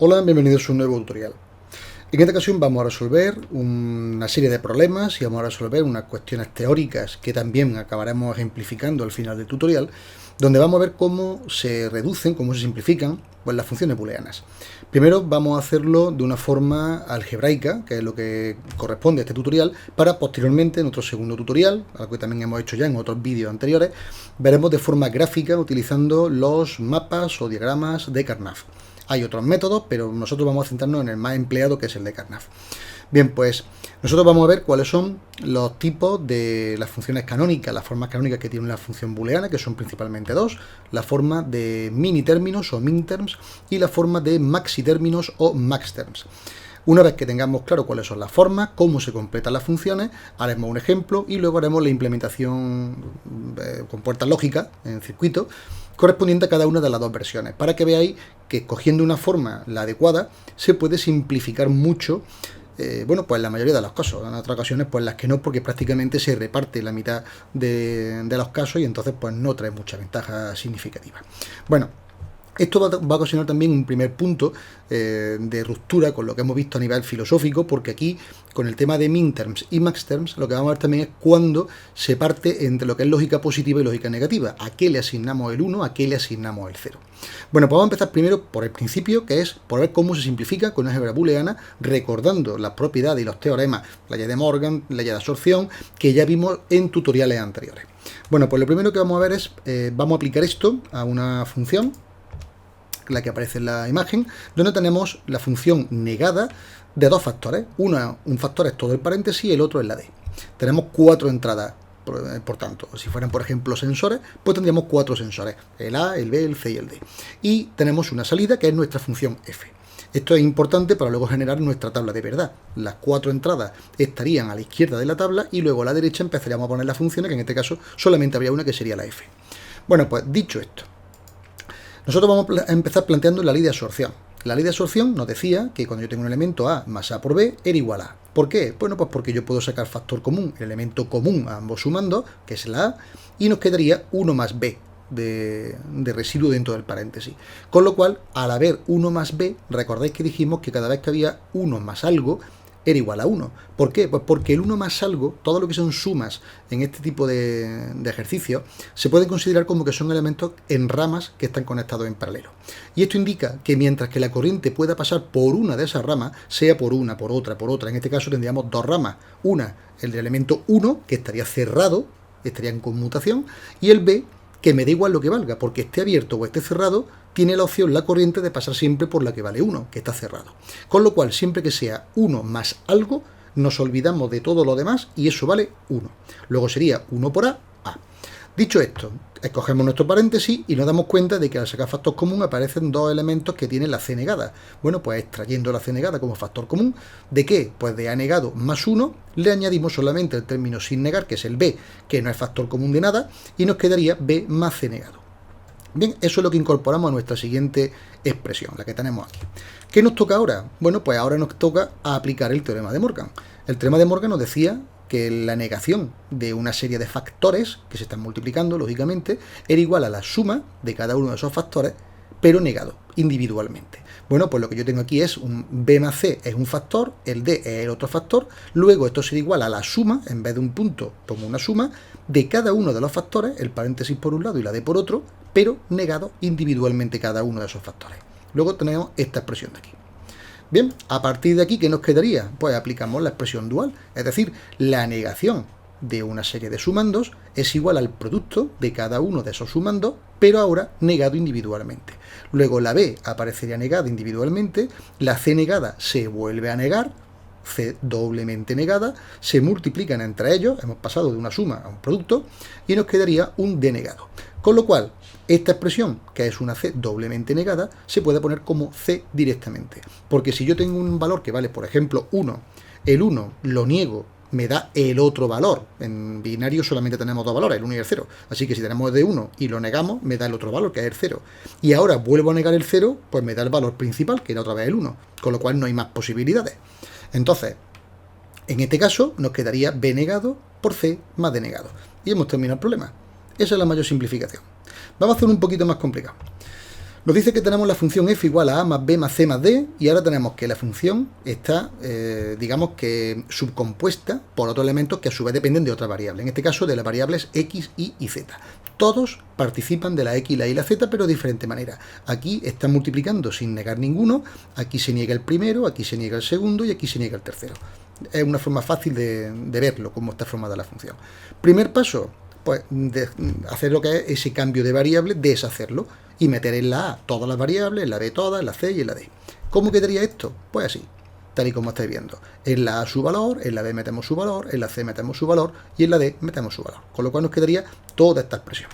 Hola, bienvenidos a un nuevo tutorial. En esta ocasión vamos a resolver una serie de problemas y vamos a resolver unas cuestiones teóricas que también acabaremos ejemplificando al final del tutorial, donde vamos a ver cómo se reducen, cómo se simplifican las funciones booleanas. Primero vamos a hacerlo de una forma algebraica, que es lo que corresponde a este tutorial, para posteriormente en otro segundo tutorial, algo que también hemos hecho ya en otros vídeos anteriores, veremos de forma gráfica utilizando los mapas o diagramas de Karnaugh. Hay otros métodos, pero nosotros vamos a centrarnos en el más empleado, que es el de Karnaugh. Bien, pues nosotros vamos a ver cuáles son los tipos de las funciones canónicas, las formas canónicas que tiene una función booleana, que son principalmente dos: la forma de minitérminos o minterms y la forma de maxitérminos o maxterms. Una vez que tengamos claro cuáles son las formas, cómo se completan las funciones, haremos un ejemplo y luego haremos la implementación con puertas lógicas en circuito correspondiente a cada una de las dos versiones, para que veáis que escogiendo una forma, la adecuada, se puede simplificar mucho, pues la mayoría de los casos. En otras ocasiones, pues las que no, porque prácticamente se reparte la mitad de los casos y entonces pues no trae mucha ventaja significativa. Bueno, esto va a ocasionar también un primer punto de ruptura con lo que hemos visto a nivel filosófico, porque aquí, con el tema de minterms y maxterms, lo que vamos a ver también es cuando se parte entre lo que es lógica positiva y lógica negativa. ¿A qué le asignamos el 1? ¿A qué le asignamos el 0? Bueno, pues vamos a empezar primero por el principio, que es por ver cómo se simplifica con una álgebra booleana, recordando las propiedades y los teoremas, la ley de Morgan, la ley de absorción, que ya vimos en tutoriales anteriores. Bueno, pues lo primero que vamos a ver es, vamos a aplicar esto a una función, la que aparece en la imagen, donde tenemos la función negada de dos factores. Un factor es todo el paréntesis y el otro es la d. Tenemos 4 entradas, por tanto, si fueran por ejemplo sensores, pues tendríamos 4 sensores: el a, el b, el c y el d. Y tenemos una salida que es nuestra función f. Esto es importante para luego generar nuestra tabla de verdad. Las 4 entradas estarían a la izquierda de la tabla y luego a la derecha empezaríamos a poner las funciones, que en este caso solamente habría una, que sería la f. Bueno, pues dicho esto, nosotros vamos a empezar planteando la ley de absorción. La ley de absorción nos decía que cuando yo tengo un elemento a más a por b era igual a. ¿Por qué? Bueno, pues porque yo puedo sacar factor común, el elemento común a ambos sumando, que es la a, y nos quedaría 1 más b de residuo dentro del paréntesis. Con lo cual, al haber 1 más b, recordáis que dijimos que cada vez que había 1 más algo, era igual a 1. ¿Por qué? Pues porque el 1 más algo, todo lo que son sumas en este tipo de ejercicios, se pueden considerar como que son elementos en ramas que están conectados en paralelo. Y esto indica que mientras que la corriente pueda pasar por una de esas ramas, sea por una, por otra, en este caso tendríamos dos ramas. Una, el del elemento 1, que estaría cerrado, estaría en conmutación, y el b, que me da igual lo que valga, porque esté abierto o esté cerrado, tiene la opción la corriente de pasar siempre por la que vale 1, que está cerrado. Con lo cual, siempre que sea 1 más algo, nos olvidamos de todo lo demás y eso vale 1. Luego sería 1 por a. Dicho esto, escogemos nuestro paréntesis y nos damos cuenta de que al sacar factor común aparecen dos elementos que tienen la c negada. Bueno, pues extrayendo la c negada como factor común, ¿de qué? Pues de a negado más 1, le añadimos solamente el término sin negar, que es el b, que no es factor común de nada, y nos quedaría b más c negado. Bien, eso es lo que incorporamos a nuestra siguiente expresión, la que tenemos aquí. ¿Qué nos toca ahora? Bueno, pues ahora nos toca aplicar el teorema de Morgan. El teorema de Morgan nos decía que la negación de una serie de factores que se están multiplicando, lógicamente, era igual a la suma de cada uno de esos factores, pero negado individualmente. Bueno, pues lo que yo tengo aquí es un b más c es un factor, el d es el otro factor, luego esto sería igual a la suma, en vez de un punto tomo una suma, de cada uno de los factores, el paréntesis por un lado y la d por otro, pero negado individualmente cada uno de esos factores. Luego tenemos esta expresión de aquí. Bien, a partir de aquí, ¿qué nos quedaría? Pues aplicamos la expresión dual, es decir, la negación de una serie de sumandos es igual al producto de cada uno de esos sumandos, pero ahora negado individualmente. Luego la b aparecería negada individualmente, la c negada se vuelve a negar, c doblemente negada, se multiplican entre ellos, hemos pasado de una suma a un producto, y nos quedaría un d negado. Con lo cual, esta expresión, que es una c doblemente negada, se puede poner como c directamente. Porque si yo tengo un valor que vale, por ejemplo, 1, el 1 lo niego, me da el otro valor. En binario solamente tenemos dos valores, el 1 y el 0. Así que si tenemos de 1 y lo negamos, me da el otro valor, que es el 0. Y ahora vuelvo a negar el 0, pues me da el valor principal, que era otra vez el 1. Con lo cual no hay más posibilidades. Entonces, en este caso, nos quedaría b negado por c más d negado. Y hemos terminado el problema. Esa es la mayor simplificación. Vamos a hacer un poquito más complicado. Nos dice que tenemos la función f igual a más b más c más d, y ahora tenemos que la función está, digamos que subcompuesta por otros elementos que a su vez dependen de otra variable. En este caso de las variables x, y z. Todos participan de la x, la y y la z, pero de diferente manera. Aquí están multiplicando sin negar ninguno, aquí se niega el primero, aquí se niega el segundo y aquí se niega el tercero. Es una forma fácil de verlo, cómo está formada la función. Primer paso, pues de hacer lo que es ese cambio de variable, deshacerlo y meter en la A todas las variables, en la B todas, en la C y en la D. ¿Cómo quedaría esto? Pues así, tal y como estáis viendo. En la A su valor, en la B metemos su valor, en la C metemos su valor y en la D metemos su valor. Con lo cual nos quedaría toda esta expresión.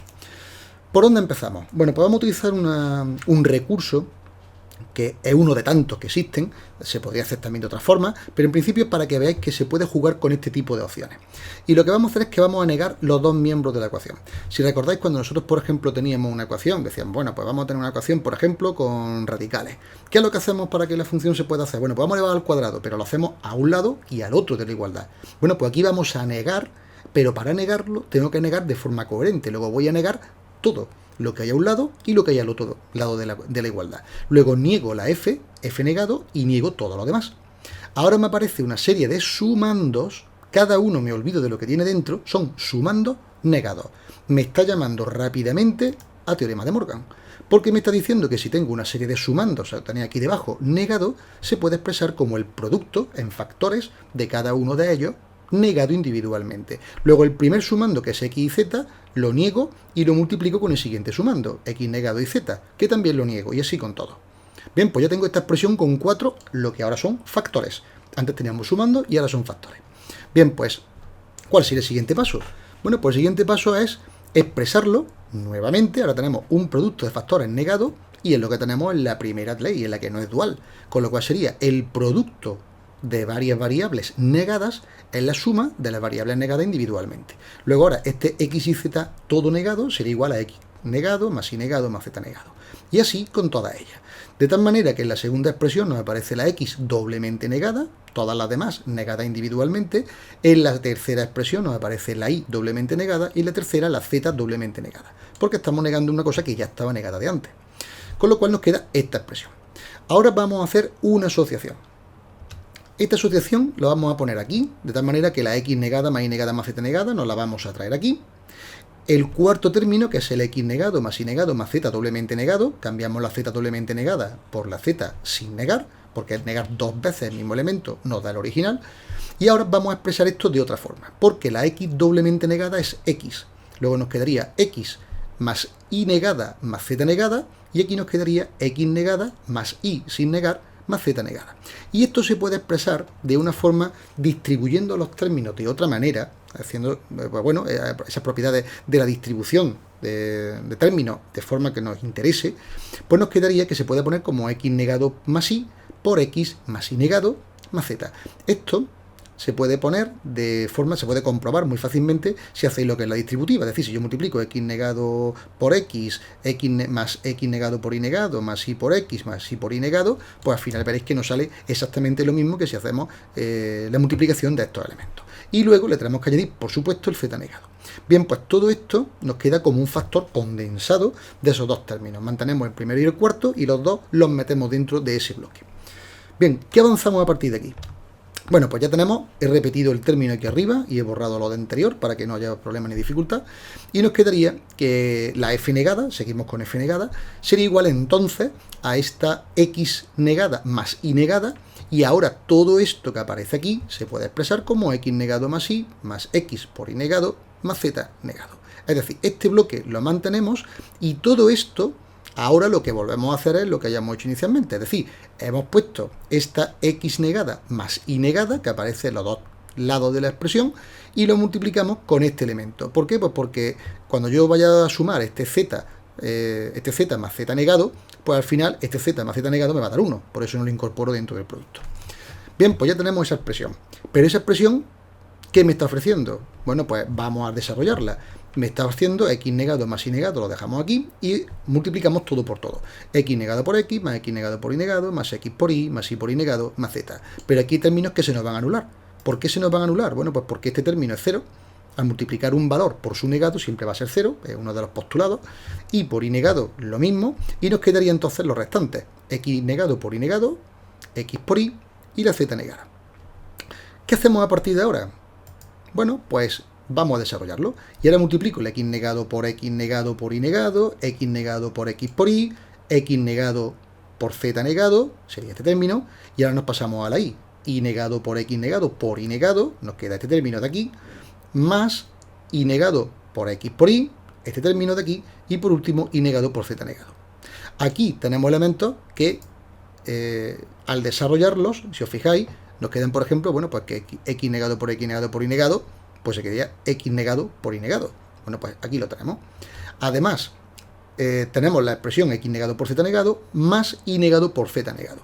¿Por dónde empezamos? Bueno, pues vamos a utilizar un recurso que es uno de tantos que existen, se podría hacer también de otra forma, pero en principio es para que veáis que se puede jugar con este tipo de opciones. Y lo que vamos a hacer es que vamos a negar los dos miembros de la ecuación. Si recordáis, cuando nosotros, por ejemplo, teníamos una ecuación, decían, bueno, pues vamos a tener una ecuación, por ejemplo, con radicales. ¿Qué es lo que hacemos para que la función se pueda hacer? Bueno, pues vamos a elevar al cuadrado, pero lo hacemos a un lado y al otro de la igualdad. Bueno, pues aquí vamos a negar, pero para negarlo tengo que negar de forma coherente. Luego voy a negar todo, lo que hay a un lado y lo que hay al otro lado de la igualdad. Luego niego la f negado, y niego todo lo demás. Ahora me aparece una serie de sumandos, cada uno me olvido de lo que tiene dentro, son sumandos negados. Me está llamando rápidamente a teorema de Morgan, porque me está diciendo que si tengo una serie de sumandos, o sea, tenía aquí debajo negado, se puede expresar como el producto en factores de cada uno de ellos, negado individualmente. Luego el primer sumando, que es x y z, lo niego y lo multiplico con el siguiente sumando, x negado y z, que también lo niego, y así con todo. Bien, pues ya tengo esta expresión con 4, lo que ahora son factores. Antes teníamos sumando y ahora son factores. Bien, pues, ¿cuál sería el siguiente paso? Bueno, pues el siguiente paso es expresarlo nuevamente. Ahora tenemos un producto de factores negado, y es lo que tenemos en la primera ley, en la que no es dual, con lo cual sería el producto de varias variables negadas es la suma de las variables negadas individualmente. Luego ahora, este x y z todo negado sería igual a x negado más y negado más z negado. Y así con todas ellas. De tal manera que en la segunda expresión nos aparece la x doblemente negada, todas las demás negadas individualmente. En la tercera expresión nos aparece la y doblemente negada, y en la tercera la z doblemente negada, porque estamos negando una cosa que ya estaba negada de antes. Con lo cual nos queda esta expresión. Ahora vamos a hacer una asociación. Esta asociación la vamos a poner aquí, de tal manera que la x negada más y negada más z negada nos la vamos a traer aquí. El cuarto término, que es el x negado más y negado más z doblemente negado, cambiamos la z doblemente negada por la z sin negar, porque negar dos veces el mismo elemento nos da el original. Y ahora vamos a expresar esto de otra forma, porque la x doblemente negada es x. Luego nos quedaría x más y negada más z negada, y aquí nos quedaría x negada más y sin negar más z negada. Y esto se puede expresar de una forma distribuyendo los términos de otra manera, haciendo bueno, esas propiedades de la distribución de términos de forma que nos interese. Pues nos quedaría que se puede poner como x negado más y por x más y negado más z. Esto se puede poner de forma, se puede comprobar muy fácilmente si hacéis lo que es la distributiva. Es decir, si yo multiplico x negado por x, más x negado por y negado, más y por x, más y por y negado, pues al final veréis que nos sale exactamente lo mismo que si hacemos la multiplicación de estos elementos. Y luego le tenemos que añadir, por supuesto, el z negado. Bien, pues todo esto nos queda como un factor condensado de esos dos términos. Mantenemos el primero y el cuarto, y los dos los metemos dentro de ese bloque. Bien, ¿qué avanzamos a partir de aquí? Bueno, pues ya tenemos, he repetido el término aquí arriba y he borrado lo de anterior para que no haya problema ni dificultad, y nos quedaría que la f negada, seguimos con f negada, sería igual entonces a esta x negada más y negada, y ahora todo esto que aparece aquí se puede expresar como x negado más y más x por y negado más z negado. Es decir, este bloque lo mantenemos, y todo esto ahora lo que volvemos a hacer es lo que hayamos hecho inicialmente, es decir, hemos puesto esta x negada más y negada, que aparece en los dos lados de la expresión, y lo multiplicamos con este elemento. ¿Por qué? Pues porque cuando yo vaya a sumar este z más z negado, pues al final este z más z negado me va a dar 1, por eso no lo incorporo dentro del producto. Bien, pues ya tenemos esa expresión, pero esa expresión, ¿qué me está ofreciendo? Bueno, pues vamos a desarrollarla. Me está haciendo x negado más y negado, lo dejamos aquí, y multiplicamos todo por todo. X negado por x, más x negado por y negado, más x por y, más y por y negado, más z. Pero aquí hay términos que se nos van a anular. ¿Por qué se nos van a anular? Bueno, pues porque este término es 0, al multiplicar un valor por su negado siempre va a ser 0, es uno de los postulados, y por y negado lo mismo, y nos quedaría entonces los restantes, x negado por y negado, x por y la z negada. ¿Qué hacemos a partir de ahora? Bueno, pues vamos a desarrollarlo. Y ahora multiplico el x negado por y negado, x negado por x por y, x negado por z negado, sería este término, y ahora nos pasamos a la y negado por y negado, nos queda este término de aquí, más y negado por x por y, este término de aquí, y por último y negado por z negado. Aquí tenemos elementos que al desarrollarlos, si os fijáis, nos quedan, por ejemplo, bueno, pues que x negado por y negado, pues se quedaría x negado por y negado. Bueno, pues aquí lo tenemos. Además, tenemos la expresión x negado por z negado más y negado por z negado.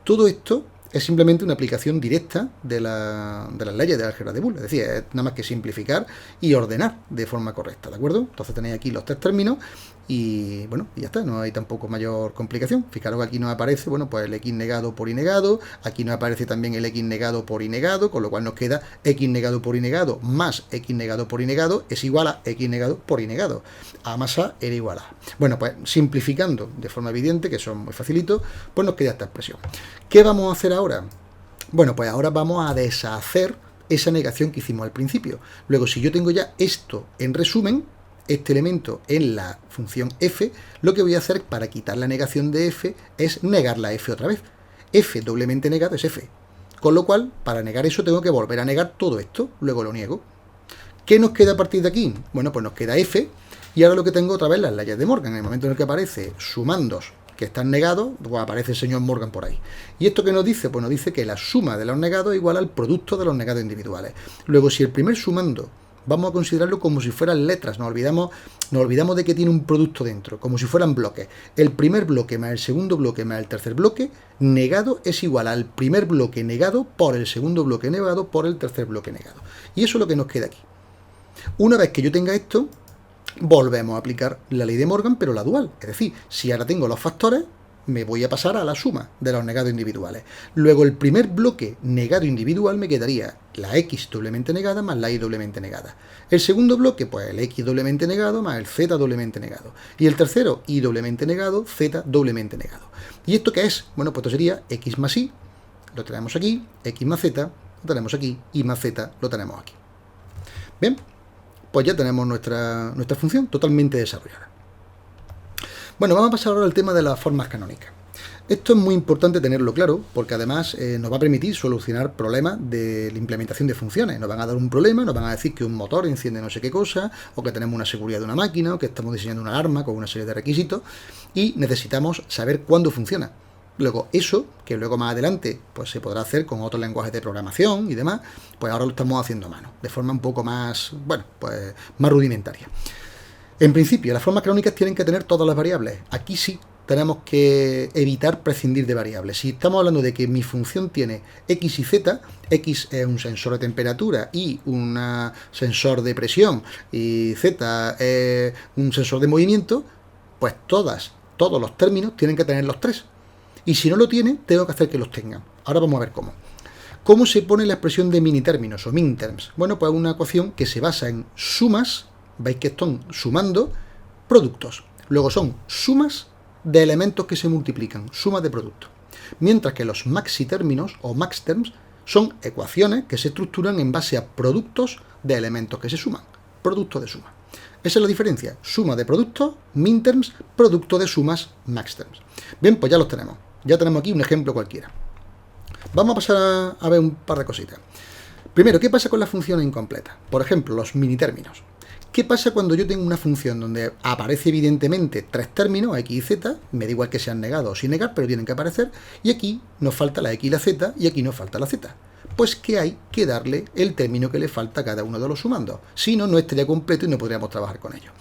Todo esto es simplemente una aplicación directa de las leyes de álgebra de Boole. Es decir, es nada más que simplificar y ordenar de forma correcta, ¿de acuerdo? Entonces tenéis aquí los tres términos y, bueno, y ya está, no hay tampoco mayor complicación. Fijaros que aquí nos aparece, bueno, pues el x negado por y negado, aquí nos aparece también el x negado por y negado, con lo cual nos queda x negado por y negado más x negado por y negado es igual a x negado por y negado. A más a era igual a. Bueno, pues simplificando de forma evidente, que son muy facilitos, pues nos queda esta expresión. ¿Qué vamos a hacer ahora? Bueno, pues ahora vamos a deshacer esa negación que hicimos al principio. Luego, si yo tengo ya esto en resumen, este elemento en la función f, lo que voy a hacer para quitar la negación de f es negar la f otra vez. F doblemente negado es f. Con lo cual, para negar eso tengo que volver a negar todo esto, luego lo niego. ¿Qué nos queda a partir de aquí? Bueno, pues nos queda f, y ahora lo que tengo otra vez las leyes de Morgan. En el momento en el que aparece sumandos que están negados, pues aparece el señor Morgan por ahí. ¿Y esto qué nos dice? Pues nos dice que la suma de los negados es igual al producto de los negados individuales. Luego, si el primer sumando vamos a considerarlo como si fueran letras, nos olvidamos de que tiene un producto dentro, como si fueran bloques. El primer bloque más el segundo bloque más el tercer bloque negado es igual al primer bloque negado por el segundo bloque negado por el tercer bloque negado. Y eso es lo que nos queda aquí. Una vez que yo tenga esto, volvemos a aplicar la ley de Morgan, pero la dual. Es decir, si ahora tengo los factores, me voy a pasar a la suma de los negados individuales. Luego, el primer bloque negado individual me quedaría la x doblemente negada más la y doblemente negada. El segundo bloque, pues el x doblemente negado más el z doblemente negado. Y el tercero, y doblemente negado, z doblemente negado. ¿Y esto qué es? Bueno, pues esto sería x más y, lo tenemos aquí, x más z, lo tenemos aquí, y más z, lo tenemos aquí. Bien, pues ya tenemos nuestra función totalmente desarrollada. Bueno, vamos a pasar ahora al tema de las formas canónicas. Esto es muy importante tenerlo claro, porque además nos va a permitir solucionar problemas de la implementación de funciones. Nos van a dar un problema, nos van a decir que un motor enciende no sé qué cosa, o que tenemos una seguridad de una máquina, o que estamos diseñando una alarma con una serie de requisitos, y necesitamos saber cuándo funciona. Luego eso, que luego más adelante pues se podrá hacer con otros lenguajes de programación y demás, pues ahora lo estamos haciendo a mano, de forma un poco más, bueno, pues más rudimentaria. En principio, las formas canónicas tienen que tener todas las variables. Aquí sí tenemos que evitar prescindir de variables. Si estamos hablando de que mi función tiene x y z, x es un sensor de temperatura y un sensor de presión, y z es un sensor de movimiento, pues todos los términos tienen que tener los tres. Y si no lo tiene, tengo que hacer que los tengan. Ahora vamos a ver cómo. ¿Cómo se pone la expresión de minitérminos o minterms? Bueno, pues una ecuación que se basa en sumas. Veis que están sumando productos. Luego son sumas de elementos que se multiplican, sumas de productos. Mientras que los maxitérminos o maxterms son ecuaciones que se estructuran en base a productos de elementos que se suman. Producto de suma. Esa es la diferencia. Suma de productos, minterms, producto de sumas, maxterms. Bien, pues ya los tenemos. Ya tenemos aquí un ejemplo cualquiera. Vamos a pasar a ver un par de cositas. Primero, ¿qué pasa con las funciones incompletas? Por ejemplo, los minitérminos. ¿Qué pasa cuando yo tengo una función donde aparece evidentemente tres términos, x y z, me da igual que sean negados o sin negar, pero tienen que aparecer, y aquí nos falta la x y la z, y aquí nos falta la z? Pues que hay que darle el término que le falta a cada uno de los sumandos. Si no, no estaría completo y no podríamos trabajar con ello.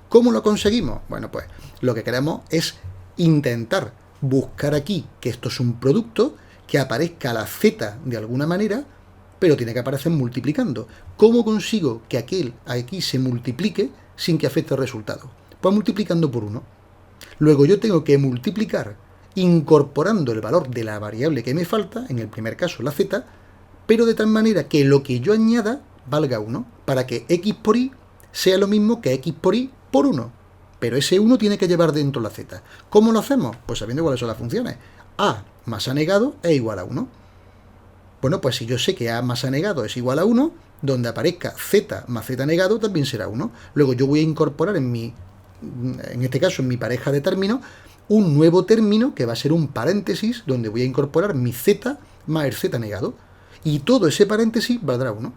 ¿Cómo lo conseguimos? Bueno, pues lo que queremos es intentar buscar aquí que esto es un producto, que aparezca la z de alguna manera, pero tiene que aparecer multiplicando. ¿Cómo consigo que aquel aquí se multiplique sin que afecte el resultado? Pues multiplicando por 1. Luego yo tengo que multiplicar incorporando el valor de la variable que me falta, en el primer caso la z, pero de tal manera que lo que yo añada valga 1, para que x por y sea lo mismo que x por y por 1. Pero ese 1 tiene que llevar dentro la z. ¿Cómo lo hacemos? Pues sabiendo cuáles son las funciones. A más a negado es igual a 1. Bueno, pues si yo sé que a más a negado es igual a 1, donde aparezca z más z negado también será 1. Luego yo voy a incorporar en este caso en mi pareja de términos, un nuevo término que va a ser un paréntesis, donde voy a incorporar mi z más el z negado. Y todo ese paréntesis valdrá 1.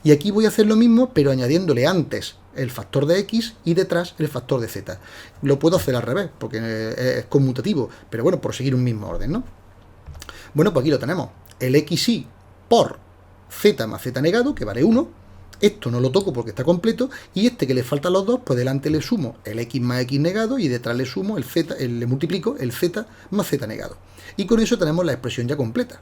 Y aquí voy a hacer lo mismo, pero añadiéndole antes el factor de x y detrás el factor de z. Lo puedo hacer al revés, porque es conmutativo, pero bueno, por seguir un mismo orden, ¿no? Bueno, pues aquí lo tenemos. El xy por z más z negado, que vale 1. Esto no lo toco porque está completo. Y este que le faltan los dos, pues delante le sumo el x más x negado y detrás le sumo el z, le multiplico el z más z negado. Y con eso tenemos la expresión ya completa.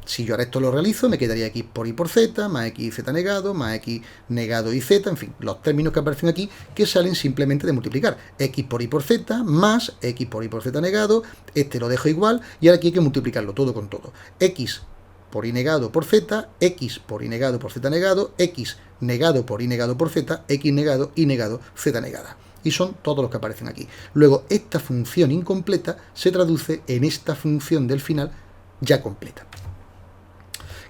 Si yo ahora esto lo realizo, me quedaría x por y por z, más x y z negado, más x negado y z, en fin, los términos que aparecen aquí que salen simplemente de multiplicar. X por y por z, más x por y por z negado, este lo dejo igual, y ahora aquí hay que multiplicarlo todo con todo. X por y negado por z, x por y negado por z negado, x negado por y negado por z, x negado y negado z negada. Y son todos los que aparecen aquí. Luego, esta función incompleta se traduce en esta función del final ya completa.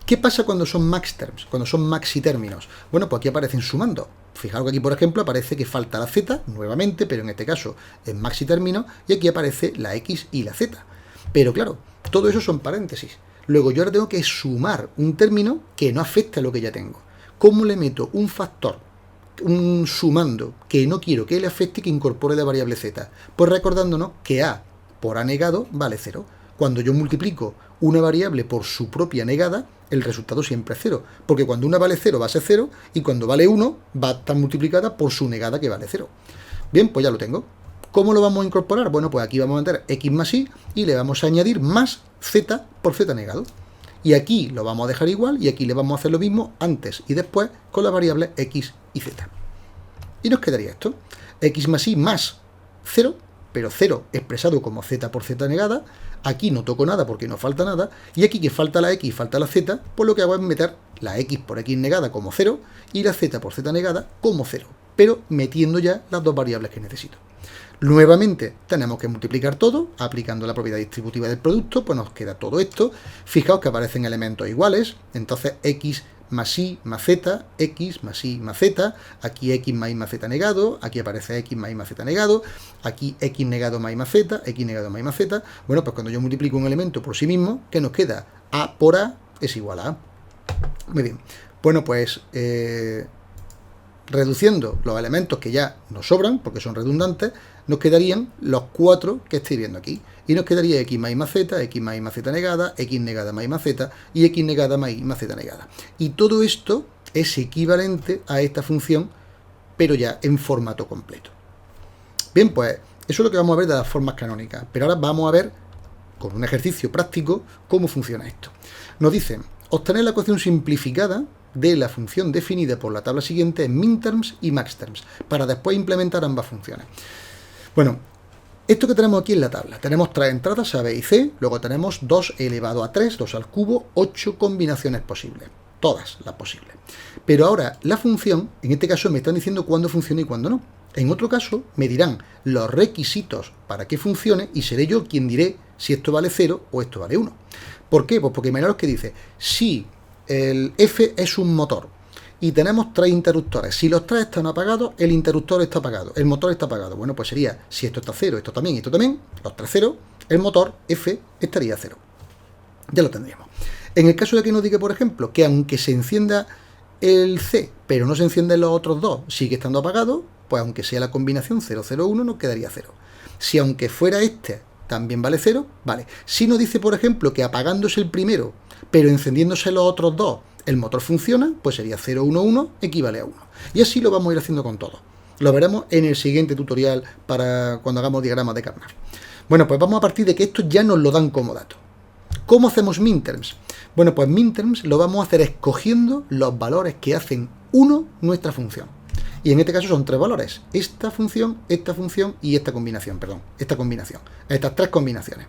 ¿Qué pasa cuando son max terms? Cuando son maxi términos. Bueno, pues aquí aparecen sumando. Fijaros que aquí, por ejemplo, aparece que falta la z, nuevamente, pero en este caso es maxi término, y aquí aparece la x y la z. Pero claro, todo eso son paréntesis. Luego yo ahora tengo que sumar un término que no afecte a lo que ya tengo. ¿Cómo le meto un factor, un sumando, que no quiero que le afecte y que incorpore la variable z? Pues recordándonos que a por a negado vale 0. Cuando yo multiplico una variable por su propia negada, el resultado siempre es 0. Porque cuando una vale 0 va a ser 0 y cuando vale 1 va a estar multiplicada por su negada que vale 0. Bien, pues ya lo tengo. ¿Cómo lo vamos a incorporar? Bueno, pues aquí vamos a meter x más y le vamos a añadir más z por z negado. Y aquí lo vamos a dejar igual y aquí le vamos a hacer lo mismo antes y después con las variables x y z. Y nos quedaría esto. X más y más 0, pero 0 expresado como z por z negada. Aquí no toco nada porque no falta nada. Y aquí que falta la x y falta la z, pues lo que hago es meter la x por x negada como 0 y la z por z negada como 0. Pero metiendo ya las dos variables que necesito. Nuevamente tenemos que multiplicar todo, aplicando la propiedad distributiva del producto, pues nos queda todo esto. Fijaos que aparecen elementos iguales, entonces x más y más z, x más y más z, aquí x más y más z negado, aquí aparece x más y más z negado, aquí x negado más y más z, x negado más y más z. Bueno, pues cuando yo multiplico un elemento por sí mismo, ¿qué nos queda? A por a es igual a a. Muy bien, bueno pues reduciendo los elementos que ya nos sobran, porque son redundantes, nos quedarían los 4 que estoy viendo aquí. Y nos quedaría x más y más z, x más y más z negada, x negada más y más z, y x negada más y más z negada. Y todo esto es equivalente a esta función, pero ya en formato completo. Bien, pues eso es lo que vamos a ver de las formas canónicas. Pero ahora vamos a ver, con un ejercicio práctico, cómo funciona esto. Nos dicen, obtener la ecuación simplificada de la función definida por la tabla siguiente en minterms y maxterms, para después implementar ambas funciones. Bueno, esto que tenemos aquí en la tabla, tenemos 3 entradas A, B y C, luego tenemos 2 elevado a 3, 2 al cubo, 8 combinaciones posibles, todas las posibles. Pero ahora la función, en este caso me están diciendo cuándo funciona y cuándo no. En otro caso me dirán los requisitos para que funcione y seré yo quien diré si esto vale 0 o esto vale 1. ¿Por qué? Pues porque imaginaos que dice, si el F es un motor y tenemos 3 interruptores, si los 3 están apagados, el interruptor está apagado, el motor está apagado. Bueno, pues sería, si esto está 0, esto también, los 3 0, el motor F estaría 0. Ya lo tendríamos. En el caso de que nos diga, por ejemplo, que aunque se encienda el C, pero no se encienden los otros dos, sigue estando apagado, pues aunque sea la combinación 0, 0, 1, nos quedaría 0. Si aunque fuera este, también vale 0, vale. Si nos dice, por ejemplo, que apagándose el primero, pero encendiéndose los otros dos, el motor funciona, pues sería 0, 1, 1, equivale a 1. Y así lo vamos a ir haciendo con todo. Lo veremos en el siguiente tutorial para cuando hagamos diagramas de Carnot. Bueno, pues vamos a partir de que esto ya nos lo dan como dato. ¿Cómo hacemos minterms? Bueno, pues minterms lo vamos a hacer escogiendo los valores que hacen 1 nuestra función. Y en este caso son 3 valores. Esta función y esta combinación, Estas 3 combinaciones.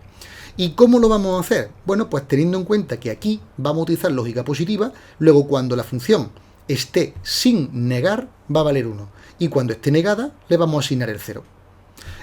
¿Y cómo lo vamos a hacer? Bueno, pues teniendo en cuenta que aquí vamos a utilizar lógica positiva, luego cuando la función esté sin negar, va a valer 1. Y cuando esté negada, le vamos a asignar el 0.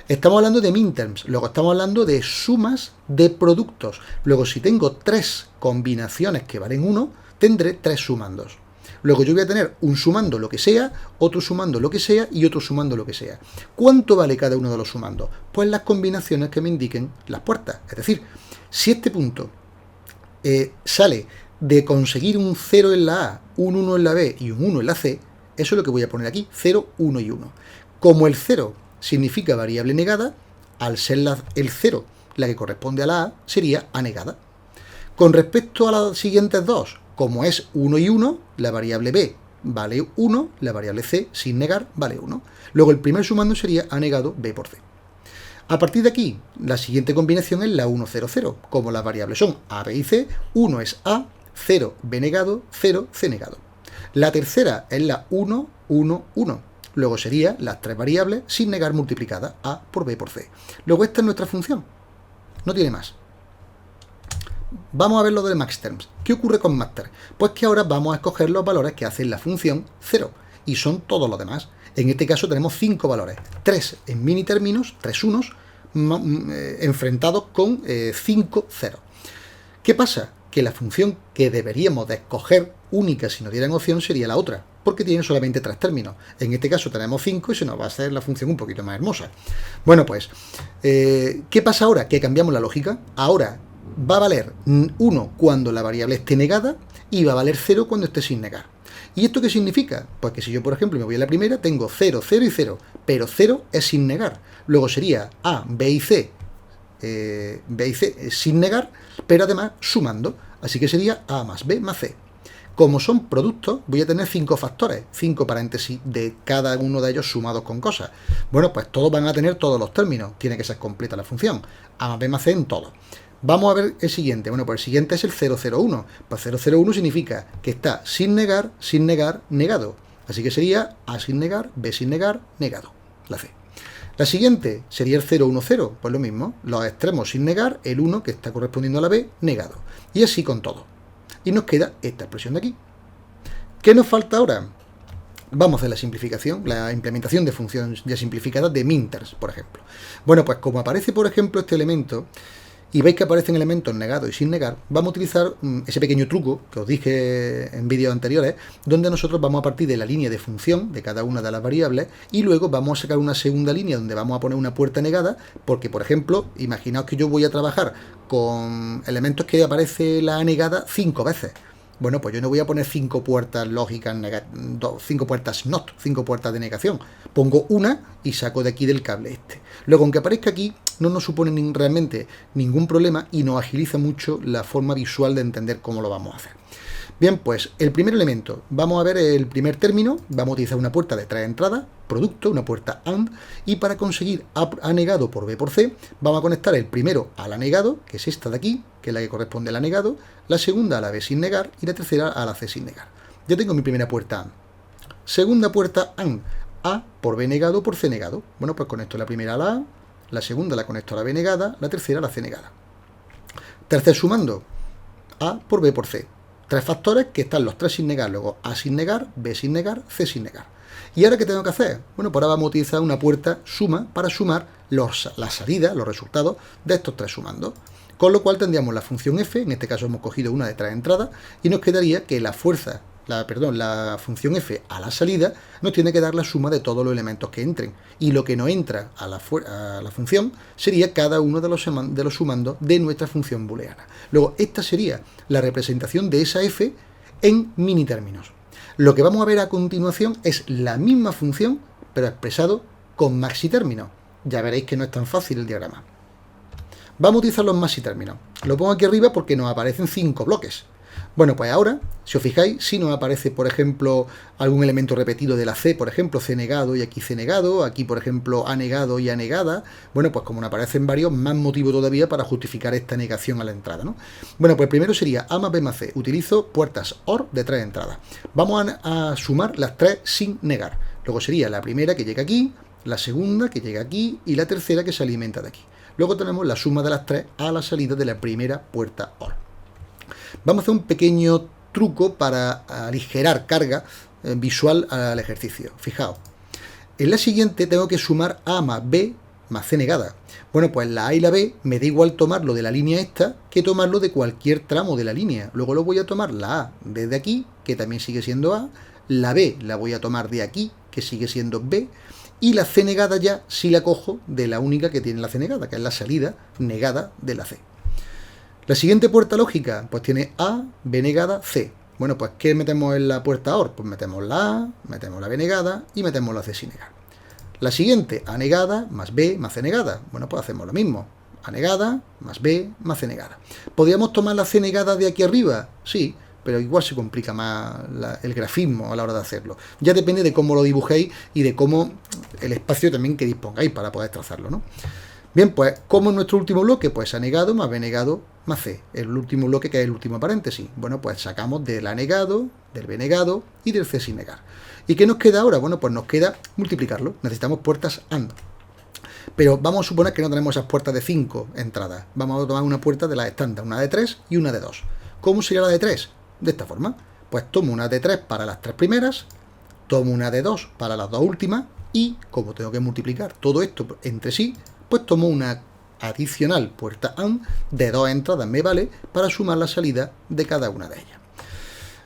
Estamos hablando de minterms, luego estamos hablando de sumas de productos. Luego, si tengo 3 combinaciones que valen 1, tendré 3 sumandos. Luego yo voy a tener un sumando lo que sea, otro sumando lo que sea y otro sumando lo que sea. ¿Cuánto vale cada uno de los sumandos? Pues las combinaciones que me indiquen las puertas. Es decir, si este punto sale de conseguir un 0 en la A, un 1 en la B y un 1 en la C, eso es lo que voy a poner aquí, 0, 1 y 1. Como el 0 significa variable negada, al ser el 0 la que corresponde a la A, sería A negada. Con respecto a las siguientes dos, como es 1 y 1, la variable B vale 1, la variable C, sin negar, vale 1. Luego el primer sumando sería A negado B por C. A partir de aquí, la siguiente combinación es la 1, 0, 0. Como las variables son A, B y C, 1 es A, 0, B negado, 0, C negado. La tercera es la 1, 1, 1. Luego sería las 3 variables sin negar multiplicadas, A por B por C. Luego esta es nuestra función. No tiene más. Vamos a ver lo de maxterms. ¿Qué ocurre con maxterms? Pues que ahora vamos a escoger los valores que hacen la función 0 y son todos los demás. En este caso tenemos 5 valores, 3 en mini términos, 3 unos, enfrentados con 5 ceros. ¿Qué pasa? Que la función que deberíamos de escoger única si nos dieran opción sería la otra, porque tiene solamente 3 términos. En este caso tenemos 5 y se nos va a hacer la función un poquito más hermosa. Bueno, pues, ¿qué pasa ahora? Que cambiamos la lógica. Ahora va a valer 1 cuando la variable esté negada y va a valer 0 cuando esté sin negar. ¿Y esto qué significa? Pues que si yo, por ejemplo, me voy a la primera, tengo 0, 0 y 0, pero 0 es sin negar. Luego sería A, B y C, sin negar, pero además sumando. Así que sería A más B más C. Como son productos, voy a tener 5 factores, 5 paréntesis de cada uno de ellos sumados con cosas. Bueno, pues todos van a tener todos los términos. Tiene que ser completa la función. A más B más C en todo. Vamos a ver el siguiente. Bueno, pues el siguiente es el 001. Pues 001 significa que está sin negar, negado. Así que sería A sin negar, B sin negar, negado. La C. La siguiente sería el 010. Pues lo mismo. Los extremos sin negar, el 1 que está correspondiendo a la B, negado. Y así con todo. Y nos queda esta expresión de aquí. ¿Qué nos falta ahora? Vamos a hacer la simplificación, la implementación de funciones ya simplificadas de minterms, por ejemplo. Bueno, pues como aparece, por ejemplo, este elemento, y veis que aparecen elementos negados y sin negar, vamos a utilizar ese pequeño truco que os dije en vídeos anteriores, donde nosotros vamos a partir de la línea de función de cada una de las variables y luego vamos a sacar una segunda línea donde vamos a poner una puerta negada, porque, por ejemplo, imaginaos que yo voy a trabajar con elementos que aparece la negada 5 veces. Bueno, pues yo no voy a poner 5 puertas lógicas, 5 puertas not, 5 puertas de negación. Pongo una y saco de aquí del cable este. Luego, aunque aparezca aquí, no nos supone realmente ningún problema y nos agiliza mucho la forma visual de entender cómo lo vamos a hacer. Bien, pues el primer elemento, vamos a ver el primer término, vamos a utilizar una puerta de 3 entradas, producto, una puerta AND, y para conseguir A negado por B por C, vamos a conectar el primero al A negado, que es esta de aquí, que es la que corresponde al A negado, la segunda a la B sin negar y la tercera a la C sin negar. Ya tengo mi primera puerta AND. Segunda puerta AND, A por B negado por C negado. Bueno, pues conecto la primera a la A, la segunda la conecto a la B negada, la tercera a la C negada. Tercer sumando, A por B por C. 3 factores que están los 3 sin negar, luego A sin negar, B sin negar, C sin negar. ¿Y ahora qué tengo que hacer? Bueno, pues ahora vamos a utilizar una puerta suma para sumar las salidas, los resultados de estos 3 sumandos. Con lo cual tendríamos la función f, en este caso hemos cogido una de 3 entradas, y nos quedaría que la función f a la salida nos tiene que dar la suma de todos los elementos que entren. Y lo que no entra a la función sería cada uno de los sumandos de nuestra función booleana. Luego, esta sería la representación de esa f en mini términos. Lo que vamos a ver a continuación es la misma función, pero expresado con maxi términos. Ya veréis que no es tan fácil el diagrama. Vamos a utilizar los maxi términos. Lo pongo aquí arriba porque nos aparecen 5 bloques. Bueno, pues ahora, si os fijáis, si nos aparece, por ejemplo, algún elemento repetido de la C, por ejemplo, C negado y aquí C negado, aquí, por ejemplo, A negado y A negada, bueno, pues como nos aparecen varios, más motivo todavía para justificar esta negación a la entrada, ¿no? Bueno, pues primero sería A más B más C. Utilizo puertas OR de 3 entradas. Vamos a sumar las 3 sin negar. Luego sería la primera que llega aquí, la segunda que llega aquí y la tercera que se alimenta de aquí. Luego tenemos la suma de las 3 a la salida de la primera puerta OR. Vamos a hacer un pequeño truco para aligerar carga visual al ejercicio. Fijaos, en la siguiente tengo que sumar A más B más C negada. Bueno, pues la A y la B me da igual tomarlo de la línea esta que tomarlo de cualquier tramo de la línea. Luego lo voy a tomar la A desde aquí, que también sigue siendo A, la B la voy a tomar de aquí, que sigue siendo B, y la C negada ya sí la cojo de la única que tiene la C negada, que es la salida negada de la C. La siguiente puerta lógica, pues tiene A, B negada, C. Bueno, pues ¿qué metemos en la puerta OR? Pues metemos la A, metemos la B negada y metemos la C sin negar. La siguiente, A negada más B más C negada. Bueno, pues hacemos lo mismo. A negada más B más C negada. ¿Podríamos tomar la C negada de aquí arriba? Sí, pero igual se complica más el grafismo a la hora de hacerlo. Ya depende de cómo lo dibujéis y de cómo el espacio también que dispongáis para poder trazarlo, ¿no? Bien, pues, ¿cómo es nuestro último bloque? Pues A negado más B negado más C. El último bloque que es el último paréntesis. Bueno, pues sacamos del A negado, del B negado y del C sin negar. ¿Y qué nos queda ahora? Bueno, pues nos queda multiplicarlo. Necesitamos puertas AND. Pero vamos a suponer que no tenemos esas puertas de 5 entradas. Vamos a tomar una puerta de las estándar, una de 3 y una de 2. ¿Cómo sería la de 3? De esta forma. Pues tomo una de 3 para las 3 primeras, tomo una de 2 para las 2 últimas y, como tengo que multiplicar todo esto entre sí, pues tomo una adicional puerta AND de 2 entradas, me vale para sumar la salida de cada una de ellas.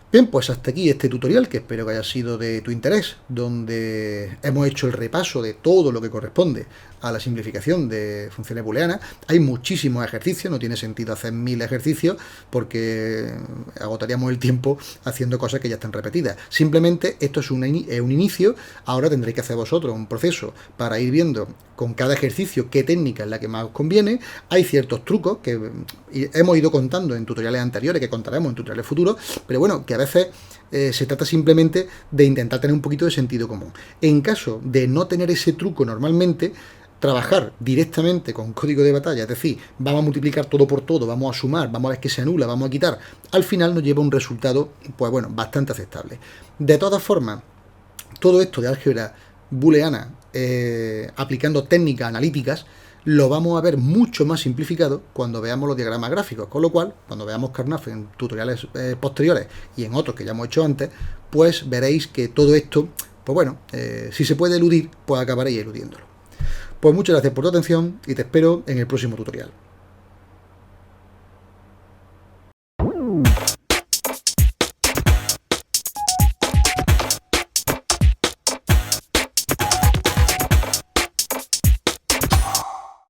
Bien, pues hasta aquí este tutorial, que espero que haya sido de tu interés, donde hemos hecho el repaso de todo lo que corresponde a la simplificación de funciones booleanas. Hay muchísimos ejercicios, no tiene sentido hacer 1000 ejercicios porque agotaríamos el tiempo haciendo cosas que ya están repetidas. Simplemente esto es un inicio, ahora tendréis que hacer vosotros un proceso para ir viendo con cada ejercicio qué técnica es la que más os conviene. Hay ciertos trucos que hemos ido contando en tutoriales anteriores, que contaremos en tutoriales futuros, pero bueno, que a veces se trata simplemente de intentar tener un poquito de sentido común. En caso de no tener ese truco normalmente, trabajar directamente con código de batalla, es decir, vamos a multiplicar todo por todo, vamos a sumar, vamos a ver qué se anula, vamos a quitar, al final nos lleva un resultado, pues bueno, bastante aceptable. De todas formas, todo esto de álgebra booleana, aplicando técnicas analíticas, lo vamos a ver mucho más simplificado cuando veamos los diagramas gráficos, con lo cual, cuando veamos Carnaf en tutoriales posteriores y en otros que ya hemos hecho antes, pues veréis que todo esto, pues bueno, si se puede eludir, pues acabaréis eludiéndolo. Pues muchas gracias por tu atención y te espero en el próximo tutorial.